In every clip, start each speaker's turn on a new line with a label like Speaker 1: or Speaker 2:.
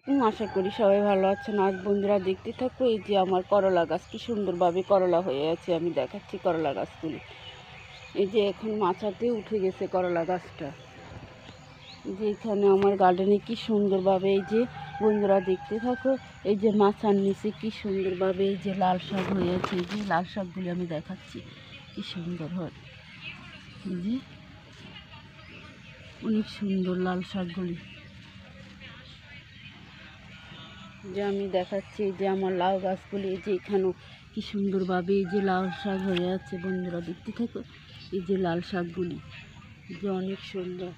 Speaker 1: আশা করি সবাই ভালো আছেন। আজ বন্ধুরা দেখতে থাকো, এই যে আমার করলা গাছ কি সুন্দরভাবে করলা হয়ে আছে। আমি দেখাচ্ছি করলা গাছগুলি। এই যে এখন মাচাতে উঠে গেছে করলা গাছটা। যে এখানে আমার গার্ডেনে কি সুন্দরভাবে, এই যে বন্ধুরা দেখতে থাকো, এই যে মাচার নিচে কি সুন্দরভাবে এই যে লাল শাক হয়ে আছে। এই যে লাল শাকগুলি আমি দেখাচ্ছি কি সুন্দর হয়। এই যে অনেক সুন্দর লাল শাকগুলি যে আমি দেখাচ্ছি। এই যে আমার লাউ গাছগুলি, এই যে এখানেও কি সুন্দরভাবে এই যে লাল শাক হয়ে আছে। বন্ধুরা দেখতে থাকো, এই যে লাল শাকগুলি যে অনেক সুন্দর।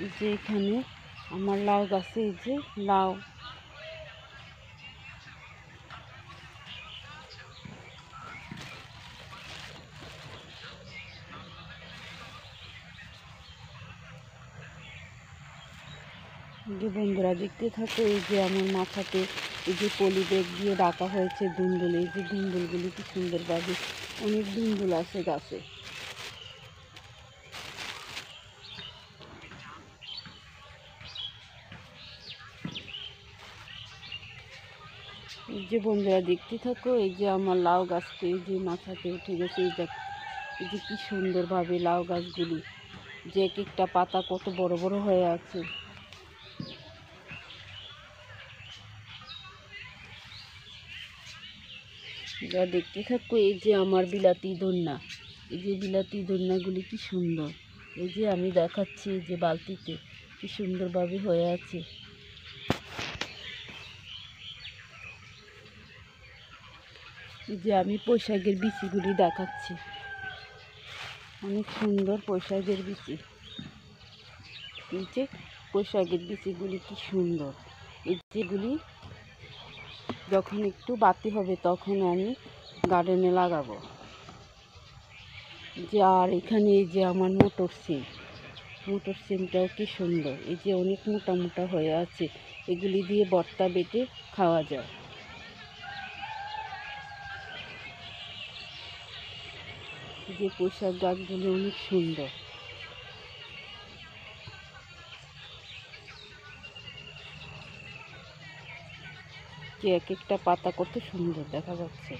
Speaker 1: এই যে এখানে আমার লাউ গাছে এই যে লাউ, যে বন্ধুরা দেখতে থাকো, এই যে আমার মাথাতে এই যে পলি ব্যাগ দিয়ে রাখা হয়েছে দুন্দুল। এই যে দুন্দুলগুলি কি সুন্দরভাবে, অনেক দুন্দুল আছে গাছে। এই যে বন্ধুরা দেখতে থাকো, এই যে আমার লাউ গাছটি এই যে মাথাতে উঠে গেছে। এই যে কি সুন্দরভাবে লাউ গাছগুলি, যে এক একটা পাতা কত বড় বড় হয়ে আছে। যা দেখতে থাকো, এই যে আমার বিলাতি ধন্যা, এই যে বিলাতি ধন্যাগুলি কি সুন্দর। এই যে আমি দেখাচ্ছি, এই যে বালতিতে কি সুন্দরভাবে হয়ে আছে। এই যে আমি পুঁইশাকের বিচিগুলি দেখাচ্ছি, অনেক সুন্দর পুঁইশাকের বিচি। এই যে পুঁইশাকের বিচিগুলি কি সুন্দর। এই যেগুলি যখন একটু বাতি হবে তখন আমি গার্ডেনে লাগাবো। যে আর এখানে এই যে আমার মোটর সিমটাও কি সুন্দর। এই যে অনেক মোটা মোটা হয়ে আছে, এগুলি দিয়ে ভর্তা বেটে খাওয়া যায়। যে পুঁইশাক গাছগুলি অনেক সুন্দর। যে এক একটা পাতা কত সুন্দর দেখা যাচ্ছে।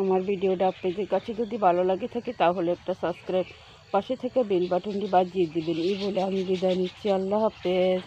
Speaker 1: আমার ভিডিওটা আপনাদের কাছে যদি ভালো লাগে থাকে তাহলে একটা সাবস্ক্রাইব, পাশে থেকে বেল বাটনটি বাজিয়ে দেবেন। এই বলে আমি বিদায় নিচ্ছি। আল্লাহ হাফেজ।